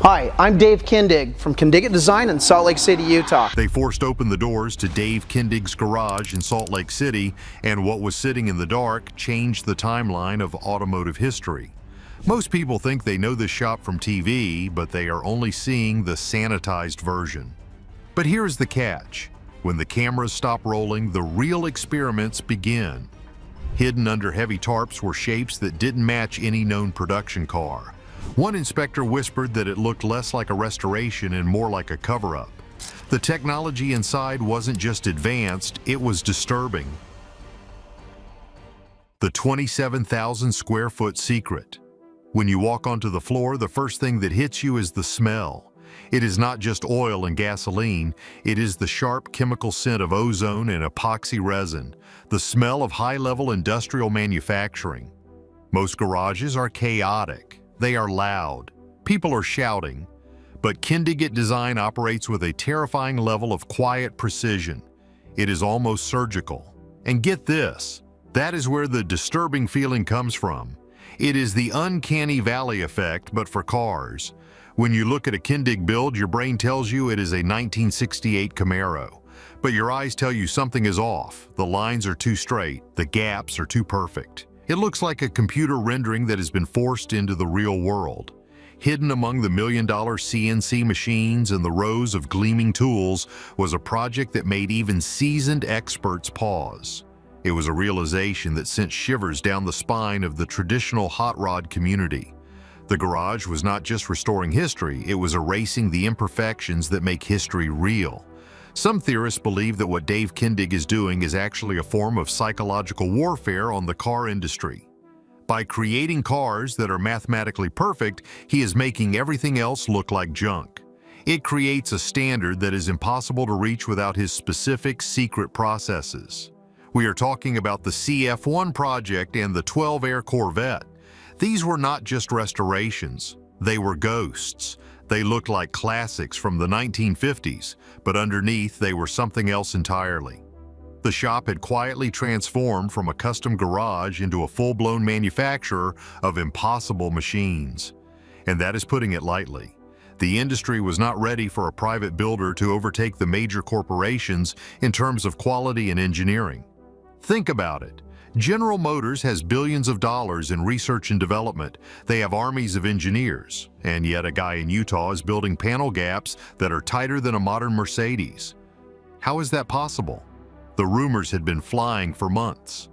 Hi, I'm Dave Kindig from Kindig-It Design in Salt Lake City, Utah. They forced open the doors to Dave Kindig's garage in Salt Lake City, and what was sitting in the dark changed the timeline of automotive history. Most people think they know this shop from TV, but they are only seeing the sanitized version. But here's the catch. When the cameras stop rolling, the real experiments begin. Hidden under heavy tarps were shapes that didn't match any known production car. One inspector whispered that it looked less like a restoration and more like a cover-up. The technology inside wasn't just advanced, it was disturbing. The 27,000 square foot secret. When you walk onto the floor, the first thing that hits you is the smell. It is not just oil and gasoline, it is the sharp chemical scent of ozone and epoxy resin, the smell of high-level industrial manufacturing. Most garages are chaotic. They are loud. People are shouting. But Kindig-It Design operates with a terrifying level of quiet precision. It is almost surgical. And get this, that is where the disturbing feeling comes from. It is the uncanny valley effect, but for cars. When you look at a Kindig build, your brain tells you it is a 1968 Camaro. But your eyes tell you something is off. The lines are too straight. The gaps are too perfect. It looks like a computer rendering that has been forced into the real world. Hidden among the million-dollar CNC machines and the rows of gleaming tools was a project that made even seasoned experts pause. It was a realization that sent shivers down the spine of the traditional hot rod community. The garage was not just restoring history, it was erasing the imperfections that make history real. Some theorists believe that what Dave Kindig is doing is actually a form of psychological warfare on the car industry. By creating cars that are mathematically perfect, he is making everything else look like junk. It creates a standard that is impossible to reach without his specific secret processes. We are talking about the CF1 project and the 12 Air Corvette. These were not just restorations, they were ghosts. They looked like classics from the 1950s, but underneath they were something else entirely. The shop had quietly transformed from a custom garage into a full-blown manufacturer of impossible machines. And that is putting it lightly. The industry was not ready for a private builder to overtake the major corporations in terms of quality and engineering. Think about it. General Motors has billions of dollars in research and development. They have armies of engineers, and yet a guy in Utah is building panel gaps that are tighter than a modern Mercedes. How is that possible? The rumors had been flying for months.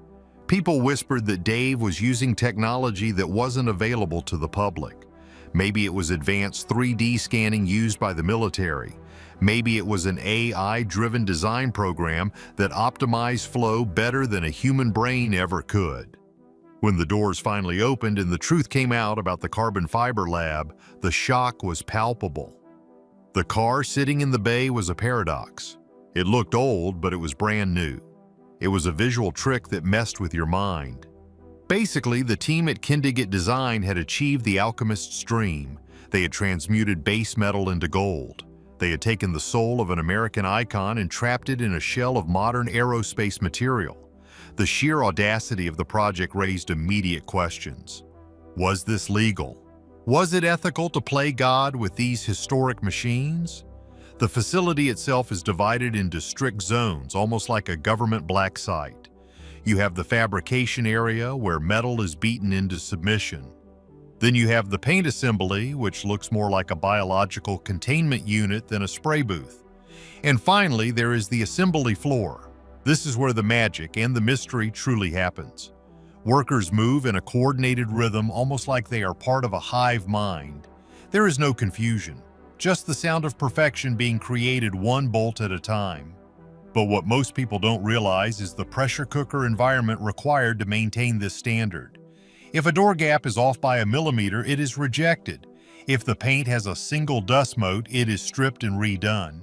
People whispered that Dave was using technology that wasn't available to the public. Maybe it was advanced 3D scanning used by the military. Maybe it was an AI-driven design program that optimized flow better than a human brain ever could. When the doors finally opened and the truth came out about the carbon fiber lab, the shock was palpable. The car sitting in the bay was a paradox. It looked old, but it was brand new. It was a visual trick that messed with your mind. Basically, the team at Kindig-It Design had achieved the alchemist's dream. They had transmuted base metal into gold. They had taken the soul of an American icon and trapped it in a shell of modern aerospace material. The sheer audacity of the project raised immediate questions. Was this legal? Was it ethical to play God with these historic machines? The facility itself is divided into strict zones, almost like a government black site. You have the fabrication area where metal is beaten into submission. Then you have the paint assembly, which looks more like a biological containment unit than a spray booth. And finally, there is the assembly floor. This is where the magic and the mystery truly happens. Workers move in a coordinated rhythm, almost like they are part of a hive mind. There is no confusion, just the sound of perfection being created one bolt at a time. But what most people don't realize is the pressure cooker environment required to maintain this standard. If a door gap is off by a millimeter, it is rejected. If the paint has a single dust mote, it is stripped and redone.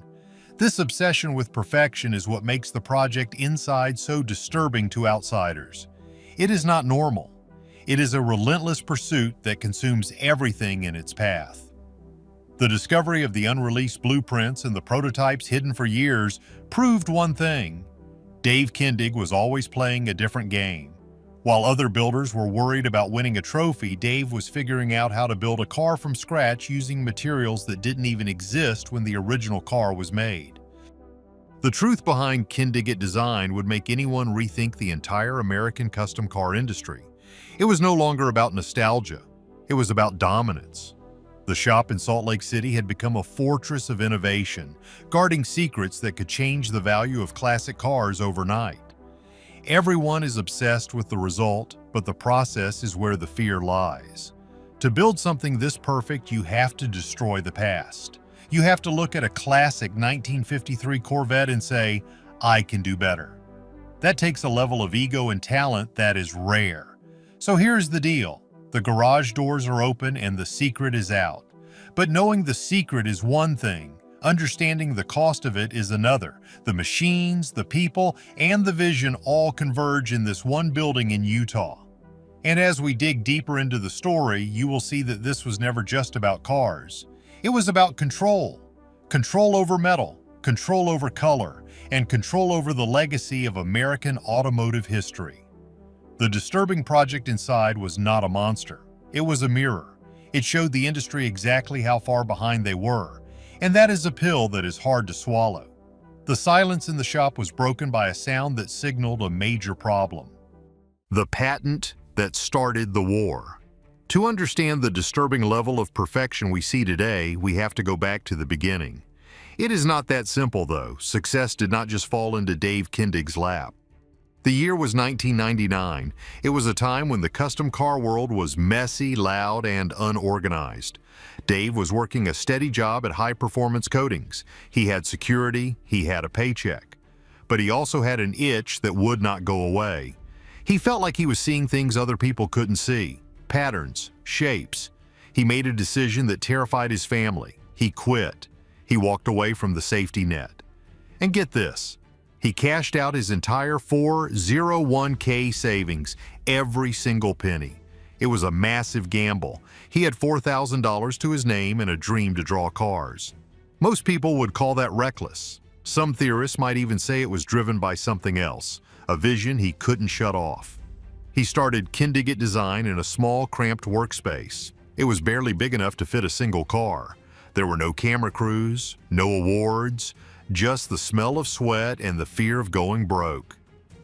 This obsession with perfection is what makes the project inside so disturbing to outsiders. It is not normal. It is a relentless pursuit that consumes everything in its path. The discovery of the unreleased blueprints and the prototypes hidden for years proved one thing. Dave Kindig was always playing a different game. While other builders were worried about winning a trophy, Dave was figuring out how to build a car from scratch using materials that didn't even exist when the original car was made. The truth behind Kindig-It design would make anyone rethink the entire American custom car industry. It was no longer about nostalgia. It was about dominance. The shop in Salt Lake City had become a fortress of innovation, guarding secrets that could change the value of classic cars overnight. Everyone is obsessed with the result, but the process is where the fear lies. To build something this perfect, you have to destroy the past. You have to look at a classic 1953 Corvette and say, I can do better. That takes a level of ego and talent that is rare. So here's the deal. The garage doors are open and the secret is out. But knowing the secret is one thing. Understanding the cost of it is another. The machines, the people, and the vision all converge in this one building in Utah. And as we dig deeper into the story, you will see that this was never just about cars. It was about control. Control over metal, control over color, and control over the legacy of American automotive history. The disturbing project inside was not a monster. It was a mirror. It showed the industry exactly how far behind they were, and that is a pill that is hard to swallow. The silence in the shop was broken by a sound that signaled a major problem. The patent that started the war. To understand the disturbing level of perfection we see today, we have to go back to the beginning. It is not that simple, though. Success did not just fall into Dave Kindig's lap. The year was 1999. It was a time when the custom car world was messy, loud, and unorganized. Dave was working a steady job at High Performance Coatings. He had security, he had a paycheck. But he also had an itch that would not go away. He felt like he was seeing things other people couldn't see. Patterns, shapes. He made a decision that terrified his family. He quit. He walked away from the safety net. And get this, he cashed out his entire 401k savings, every single penny. It was a massive gamble. He had $4,000 to his name and a dream to draw cars. Most people would call that reckless. Some theorists might even say it was driven by something else, a vision he couldn't shut off. He started Kindig-It design in a small, cramped workspace. It was barely big enough to fit a single car. There were no camera crews, no awards, just the smell of sweat and the fear of going broke.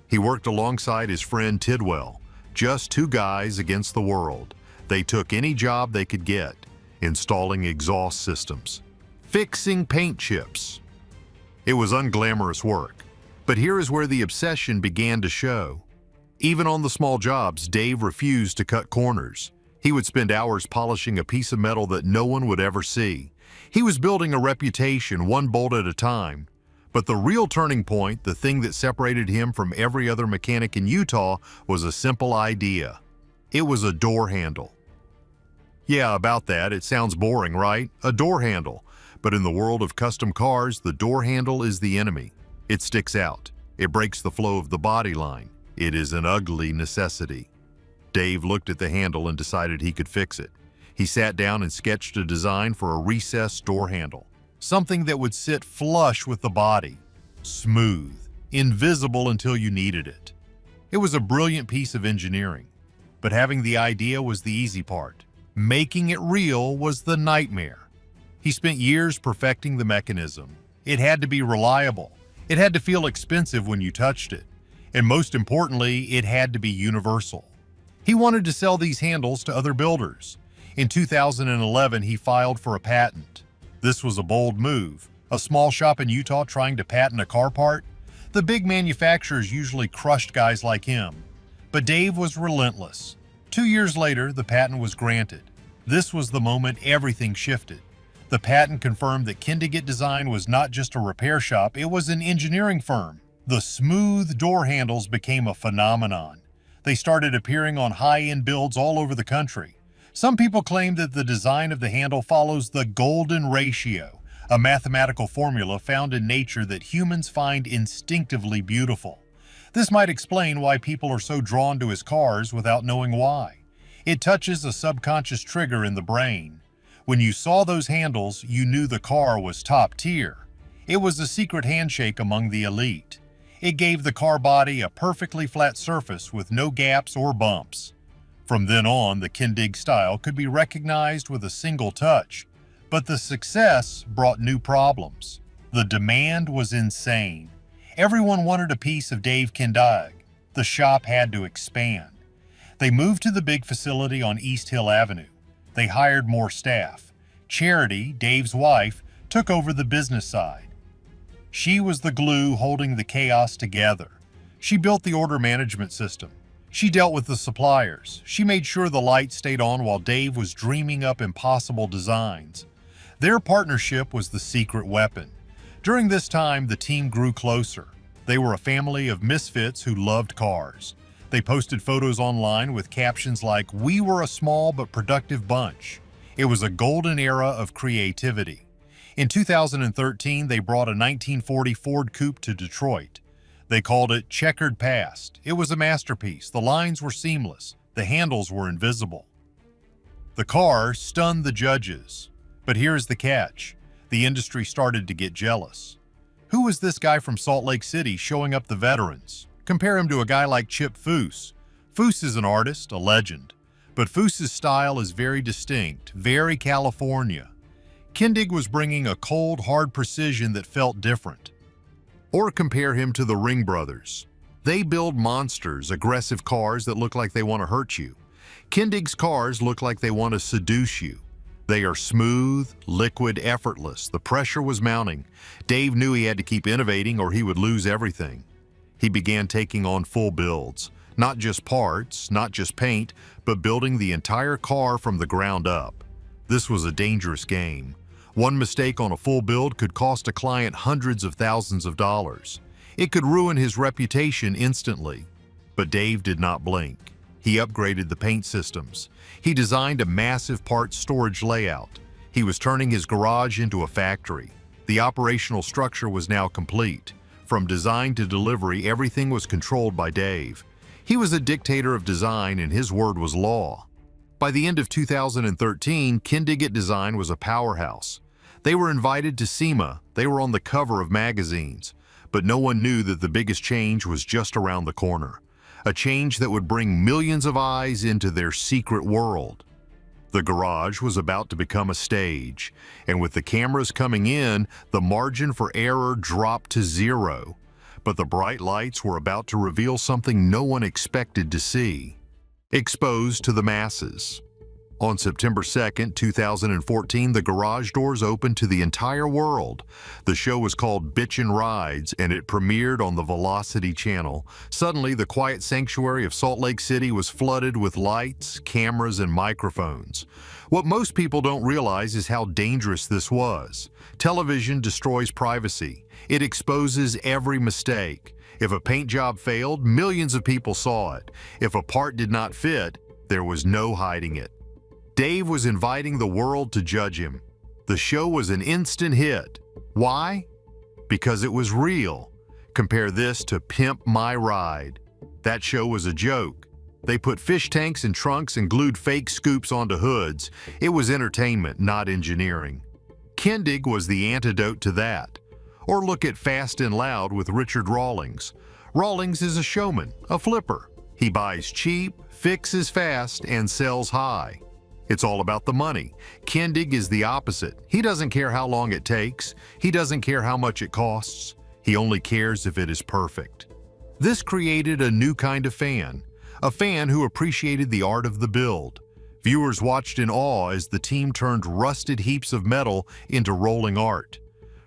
He worked alongside his friend Tidwell, just two guys against the world. They took any job they could get, installing exhaust systems, fixing paint chips. It was unglamorous work, but here is where the obsession began to show. Even on the small jobs, Dave refused to cut corners. He would spend hours polishing a piece of metal that no one would ever see. He was building a reputation, one bolt at a time. But the real turning point, the thing that separated him from every other mechanic in Utah, was a simple idea. It was a door handle. Yeah, about that, it sounds boring, right? A door handle. But in the world of custom cars, the door handle is the enemy. It sticks out. It breaks the flow of the body line. It is an ugly necessity. Dave looked at the handle and decided he could fix it. He sat down and sketched a design for a recessed door handle. Something that would sit flush with the body. Smooth. Invisible until you needed it. It was a brilliant piece of engineering. But having the idea was the easy part. Making it real was the nightmare. He spent years perfecting the mechanism. It had to be reliable. It had to feel expensive when you touched it. And most importantly, it had to be universal. He wanted to sell these handles to other builders. In 2011, he filed for a patent. This was a bold move. A small shop in Utah trying to patent a car part? The big manufacturers usually crushed guys like him. But Dave was relentless. 2 years later, the patent was granted. This was the moment everything shifted. The patent confirmed that Kindig-It Design was not just a repair shop, it was an engineering firm. The smooth door handles became a phenomenon. They started appearing on high-end builds all over the country. Some people claim that the design of the handle follows the golden ratio, a mathematical formula found in nature that humans find instinctively beautiful. This might explain why people are so drawn to his cars without knowing why. It touches a subconscious trigger in the brain. When you saw those handles, you knew the car was top tier. It was a secret handshake among the elite. It gave the car body a perfectly flat surface with no gaps or bumps. From then on, the Kindig style could be recognized with a single touch, but the success brought new problems. The demand was insane. Everyone wanted a piece of Dave Kindig. The shop had to expand. They moved to the big facility on East Hill Avenue. They hired more staff. Charity, Dave's wife, took over the business side. She was the glue holding the chaos together. She built the order management system. She dealt with the suppliers. She made sure the lights stayed on while Dave was dreaming up impossible designs. Their partnership was the secret weapon. During this time, the team grew closer. They were a family of misfits who loved cars. They posted photos online with captions like, "We were a small but productive bunch." It was a golden era of creativity. In 2013, they brought a 1940 Ford Coupe to Detroit. They called it Checkered Past. It was a masterpiece. The lines were seamless. The handles were invisible. The car stunned the judges. But here's the catch. The industry started to get jealous. Who was this guy from Salt Lake City showing up the veterans? Compare him to a guy like Chip Foose. Foose is an artist, a legend. But Foose's style is very distinct, very California. Kindig was bringing a cold, hard precision that felt different. Or compare him to the Ring brothers. They build monsters, aggressive cars that look like they want to hurt you. Kindig's cars look like they want to seduce you. They are smooth, liquid, effortless. The pressure was mounting. Dave knew he had to keep innovating or he would lose everything. He began taking on full builds. Not just parts, not just paint, but building the entire car from the ground up. This was a dangerous game. One mistake on a full build could cost a client hundreds of thousands of dollars. It could ruin his reputation instantly. But Dave did not blink. He upgraded the paint systems. He designed a massive parts storage layout. He was turning his garage into a factory. The operational structure was now complete. From design to delivery, everything was controlled by Dave. He was a dictator of design and his word was law. By the end of 2013, Kindig-It design was a powerhouse. They were invited to SEMA. They were on the cover of magazines. But no one knew that the biggest change was just around the corner. A change that would bring millions of eyes into their secret world. The garage was about to become a stage, and with the cameras coming in, the margin for error dropped to zero. But the bright lights were about to reveal something no one expected to see. Exposed to the masses. On September 2nd, 2014, the garage doors opened to the entire world. The show was called Bitchin' Rides, and it premiered on the Velocity channel. Suddenly, the quiet sanctuary of Salt Lake City was flooded with lights, cameras, and microphones. What most people don't realize is how dangerous this was. Television destroys privacy. It exposes every mistake. If a paint job failed, millions of people saw it. If a part did not fit, there was no hiding it. Dave was inviting the world to judge him. The show was an instant hit. Why? Because it was real. Compare this to Pimp My Ride. That show was a joke. They put fish tanks in trunks and glued fake scoops onto hoods. It was entertainment, not engineering. Kindig was the antidote to that. Or look at Fast and Loud with Richard Rawlings. Rawlings is a showman, a flipper. He buys cheap, fixes fast, and sells high. It's all about the money. Kindig is the opposite. He doesn't care how long it takes. He doesn't care how much it costs. He only cares if it is perfect. This created a new kind of fan, a fan who appreciated the art of the build. Viewers watched in awe as the team turned rusted heaps of metal into rolling art.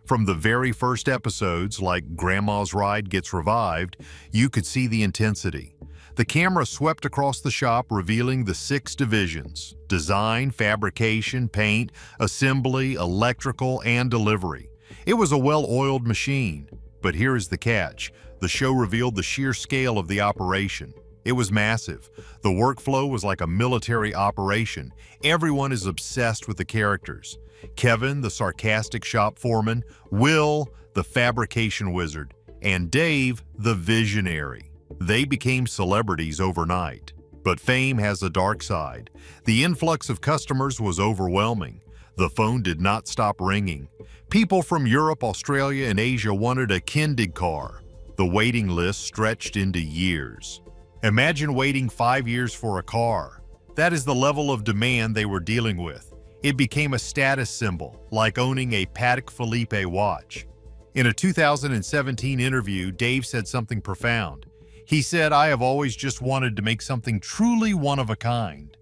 From the very first episodes, like Grandma's Ride Gets Revived, you could see the intensity. The camera swept across the shop, revealing the 6 divisions: design, fabrication, paint, assembly, electrical, and delivery. It was a well-oiled machine. But here is the catch. The show revealed the sheer scale of the operation. It was massive. The workflow was like a military operation. Everyone is obsessed with the characters. Kevin, the sarcastic shop foreman, Will, the fabrication wizard, and Dave, the visionary. They became celebrities overnight. But fame has a dark side. The influx of customers was overwhelming. The phone did not stop ringing. People from Europe, Australia, and Asia wanted a Kindig car. The waiting list stretched into years. Imagine waiting 5 years for a car. That is the level of demand they were dealing with. It became a status symbol, like owning a Patek Philippe watch. In a 2017 interview, Dave said something profound. He said, "I have always just wanted to make something truly one of a kind."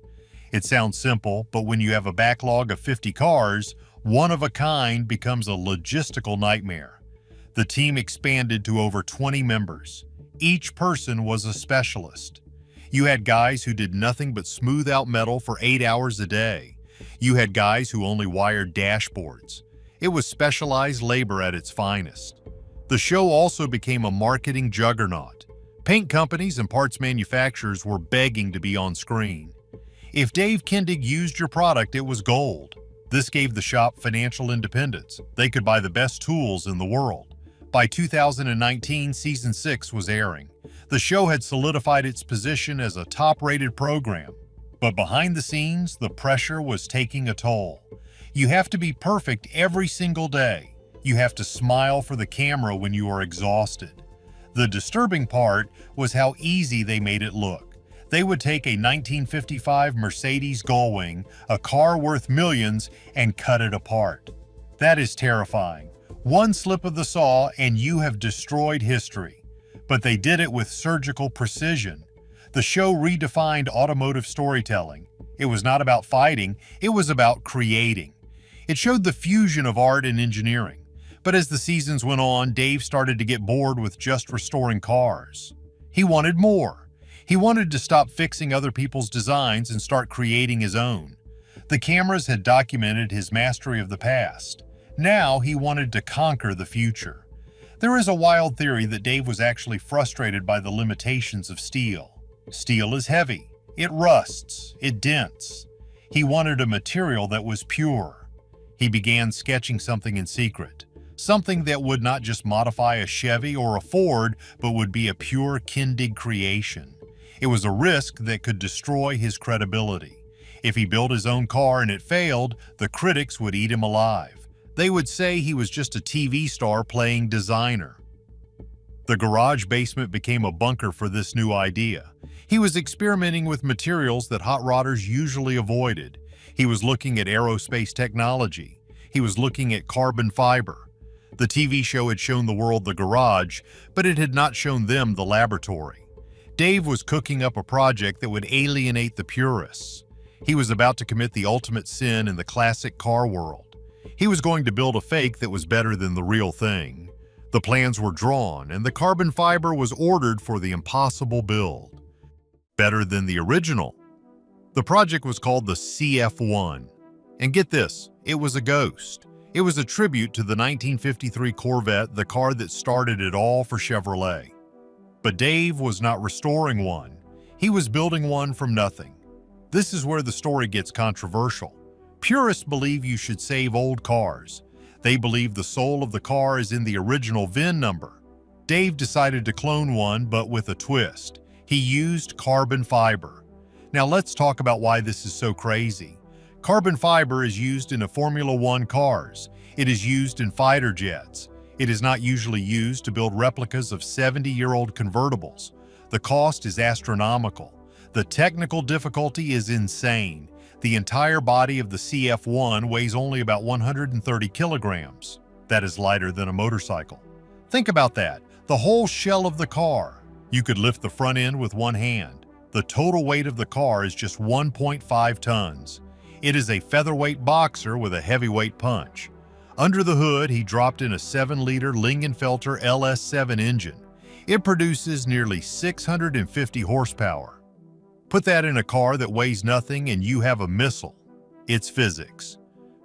It sounds simple, but when you have a backlog of 50 cars, one of a kind becomes a logistical nightmare. The team expanded to over 20 members. Each person was a specialist. You had guys who did nothing but smooth out metal for 8 hours a day. You had guys who only wired dashboards. It was specialized labor at its finest. The show also became a marketing juggernaut. Paint companies and parts manufacturers were begging to be on screen. If Dave Kindig used your product, it was gold. This gave the shop financial independence. They could buy the best tools in the world. By 2019, Season 6 was airing. The show had solidified its position as a top-rated program. But behind the scenes, the pressure was taking a toll. You have to be perfect every single day. You have to smile for the camera when you are exhausted. The disturbing part was how easy they made it look. They would take a 1955 Mercedes Gullwing, a car worth millions, and cut it apart. That is terrifying. One slip of the saw and you have destroyed history. But they did it with surgical precision. The show redefined automotive storytelling. It was not about fighting, it was about creating. It showed the fusion of art and engineering. But as the seasons went on, Dave started to get bored with just restoring cars. He wanted more. He wanted to stop fixing other people's designs and start creating his own. The cameras had documented his mastery of the past. Now he wanted to conquer the future. There is a wild theory that Dave was actually frustrated by the limitations of steel. Steel is heavy. It rusts. It dents. He wanted a material that was pure. He began sketching something in secret. Something that would not just modify a Chevy or a Ford, but would be a pure Kindig creation. It was a risk that could destroy his credibility. If he built his own car and it failed, the critics would eat him alive. They would say he was just a TV star playing designer. The garage basement became a bunker for this new idea. He was experimenting with materials that hot rodders usually avoided. He was looking at aerospace technology. He was looking at carbon fiber. The TV show had shown the world the garage, but it had not shown them the laboratory. Dave was cooking up a project that would alienate the purists. He was about to commit the ultimate sin in the classic car world. He was going to build a fake that was better than the real thing. The plans were drawn, and the carbon fiber was ordered for the impossible build. Better than the original. The project was called the CF1. And get this, it was a ghost. It was a tribute to the 1953 Corvette, the car that started it all for Chevrolet. But Dave was not restoring one. He was building one from nothing. This is where the story gets controversial. Purists believe you should save old cars. They believe the soul of the car is in the original VIN number. Dave decided to clone one, but with a twist. He used carbon fiber. Now let's talk about why this is so crazy. Carbon fiber is used in Formula One cars. It is used in fighter jets. It is not usually used to build replicas of 70-year-old convertibles. The cost is astronomical. The technical difficulty is insane. The entire body of the CF1 weighs only about 130 kilograms. That is lighter than a motorcycle. Think about that. The whole shell of the car. You could lift the front end with one hand. The total weight of the car is just 1.5 tons. It is a featherweight boxer with a heavyweight punch. Under the hood, he dropped in a 7-liter Lingenfelter LS7 engine. It produces nearly 650 horsepower. Put that in a car that weighs nothing and you have a missile. It's physics.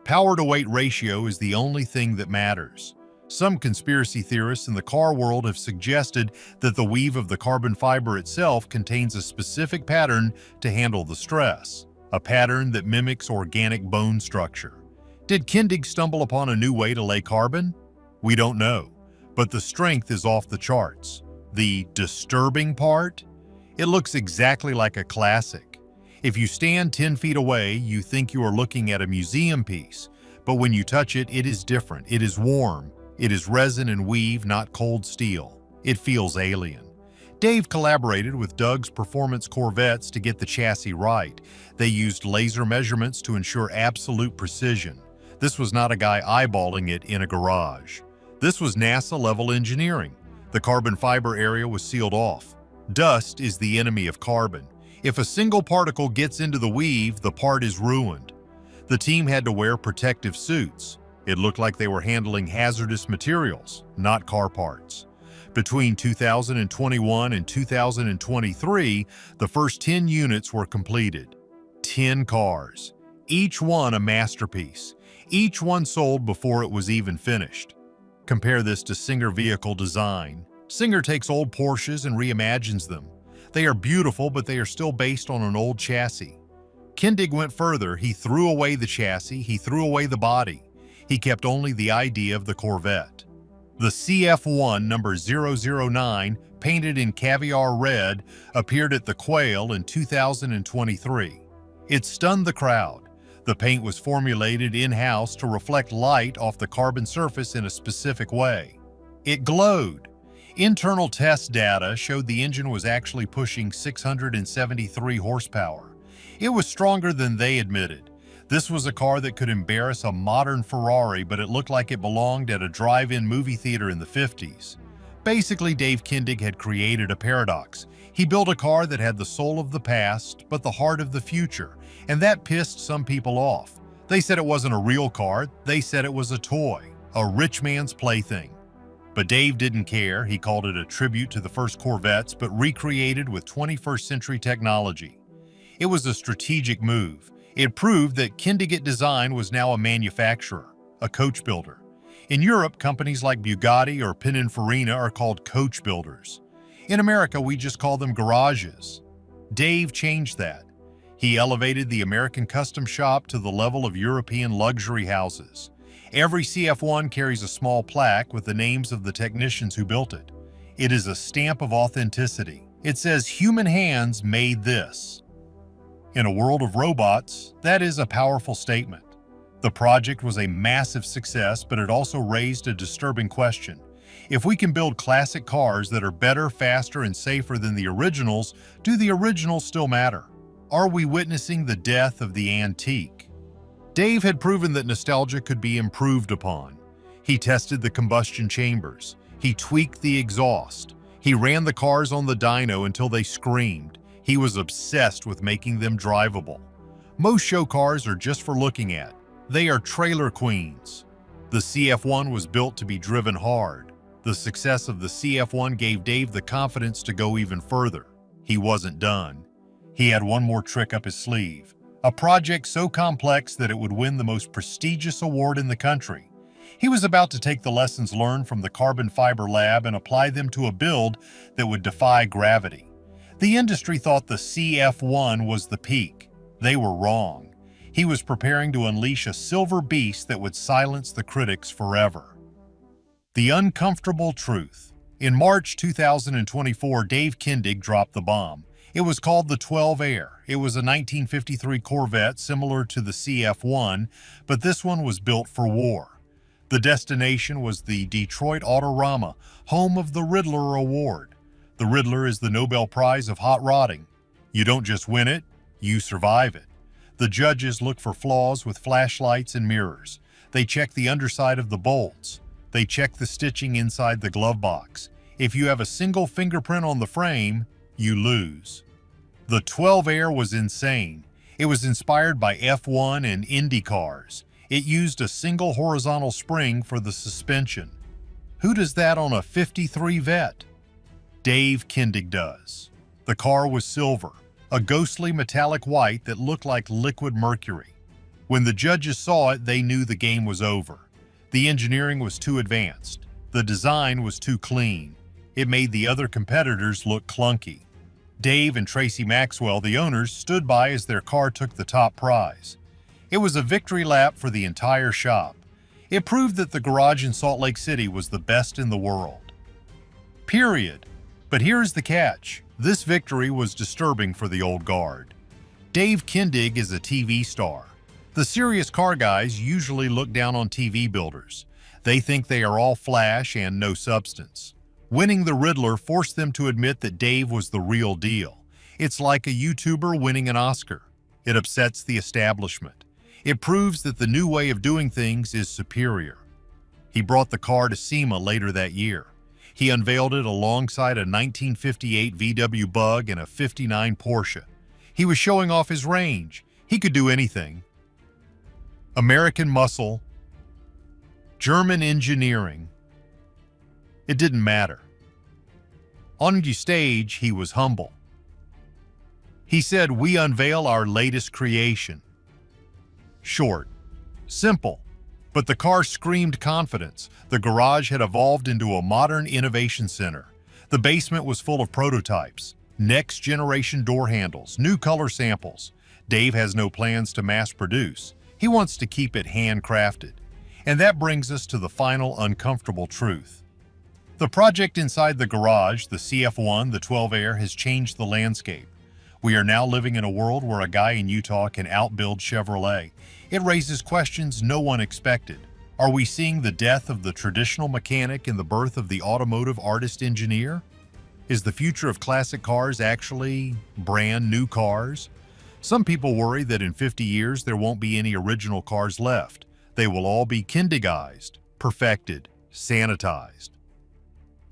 Power-to-weight ratio is the only thing that matters. Some conspiracy theorists in the car world have suggested that the weave of the carbon fiber itself contains a specific pattern to handle the stress, a pattern that mimics organic bone structure. Did Kindig stumble upon a new way to lay carbon? We don't know, but the strength is off the charts. The disturbing part? It looks exactly like a classic. If you stand 10 feet away, you think you are looking at a museum piece, but when you touch it, it is different. It is warm. It is resin and weave, not cold steel. It feels alien. Dave collaborated with Doug's Performance Corvettes to get the chassis right. They used laser measurements to ensure absolute precision. This was not a guy eyeballing it in a garage. This was NASA-level engineering. The carbon fiber area was sealed off. Dust is the enemy of carbon. If a single particle gets into the weave, the part is ruined. The team had to wear protective suits. It looked like they were handling hazardous materials, not car parts. Between 2021 and 2023, the first 10 units were completed. 10 cars, each one a masterpiece. Each one sold before it was even finished. Compare this to Singer vehicle design. Singer takes old Porsches and reimagines them. They are beautiful, but they are still based on an old chassis. Kindig went further. He threw away the chassis, he threw away the body. He kept only the idea of the Corvette. The CF1 number 009, painted in caviar red, appeared at the Quail in 2023. It stunned the crowd. The paint was formulated in-house to reflect light off the carbon surface in a specific way. It glowed. Internal test data showed the engine was actually pushing 673 horsepower. It was stronger than they admitted. This was a car that could embarrass a modern Ferrari, but it looked like it belonged at a drive-in movie theater in the 50s. Basically, Dave Kindig had created a paradox. He built a car that had the soul of the past, but the heart of the future, and that pissed some people off. They said it wasn't a real car, they said it was a toy, a rich man's plaything. But Dave didn't care. He called it a tribute to the first Corvettes, but recreated with 21st century technology. It was a strategic move. It proved that Kindig-It Design was now a manufacturer, a coach builder. In Europe, companies like Bugatti or Pininfarina are called coach builders. In America, we just call them garages. Dave changed that. He elevated the American custom shop to the level of European luxury houses. Every CF1 carries a small plaque with the names of the technicians who built it. It is a stamp of authenticity. It says, "Human hands made this." In a world of robots, that is a powerful statement. The project was a massive success, but it also raised a disturbing question. If we can build classic cars that are better, faster, and safer than the originals, do the originals still matter? Are we witnessing the death of the antique? Dave had proven that nostalgia could be improved upon. He tested the combustion chambers. He tweaked the exhaust. He ran the cars on the dyno until they screamed. He was obsessed with making them drivable. Most show cars are just for looking at. They are trailer queens. The CF1 was built to be driven hard. The success of the CF1 gave Dave the confidence to go even further. He wasn't done. He had one more trick up his sleeve. A project so complex that it would win the most prestigious award in the country. He was about to take the lessons learned from the carbon fiber lab and apply them to a build that would defy gravity. The industry thought the CF1 was the peak. They were wrong. He was preparing to unleash a silver beast that would silence the critics forever. The uncomfortable truth. In March 2024, Dave Kindig dropped the bomb. It was called the 12 Air. It was a 1953 Corvette similar to the CF1, but this one was built for war. The destination was the Detroit Autorama, home of the Riddler Award. The Riddler is the Nobel Prize of hot rodding. You don't just win it, you survive it. The judges look for flaws with flashlights and mirrors. They check the underside of the bolts. They check the stitching inside the glove box. If you have a single fingerprint on the frame, you lose. The 12 Air was insane. It was inspired by F1 and Indy cars. It used a single horizontal spring for the suspension. Who does that on a 53 Vet? Dave Kindig does. The car was silver, a ghostly metallic white that looked like liquid mercury. When the judges saw it, they knew the game was over. The engineering was too advanced. The design was too clean. It made the other competitors look clunky. Dave and Tracy Maxwell, the owners, stood by as their car took the top prize. It was a victory lap for the entire shop. It proved that the garage in Salt Lake City was the best in the world. Period. But here's the catch. This victory was disturbing for the old guard. Dave Kindig is a TV star. The serious car guys usually look down on TV builders. They think they are all flash and no substance. Winning the Riddler forced them to admit that Dave was the real deal. It's like a YouTuber winning an Oscar. It upsets the establishment. It proves that the new way of doing things is superior. He brought the car to SEMA later that year. He unveiled it alongside a 1958 VW Bug and a '59 Porsche. He was showing off his range. He could do anything. American muscle, German engineering. It didn't matter. On the stage, he was humble. He said, "We unveil our latest creation." Short, simple, but the car screamed confidence. The garage had evolved into a modern innovation center. The basement was full of prototypes, next-generation door handles, new color samples. Dave has no plans to mass produce. He wants to keep it handcrafted. And that brings us to the final uncomfortable truth. The project inside the garage, the CF1, the 12 Air, has changed the landscape. We are now living in a world where a guy in Utah can outbuild Chevrolet. It raises questions no one expected. Are we seeing the death of the traditional mechanic and the birth of the automotive artist-engineer? Is the future of classic cars actually brand new cars? Some people worry that in 50 years there won't be any original cars left. They will all be Kindig-ized, perfected, sanitized.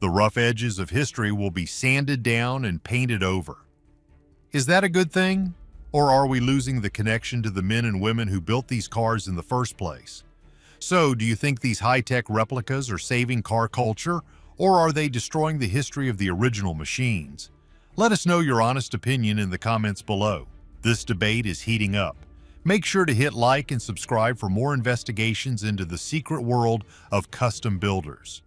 The rough edges of history will be sanded down and painted over. Is that a good thing? Or are we losing the connection to the men and women who built these cars in the first place? So, do you think these high-tech replicas are saving car culture, or are they destroying the history of the original machines? Let us know your honest opinion in the comments below. This debate is heating up. Make sure to hit like and subscribe for more investigations into the secret world of custom builders.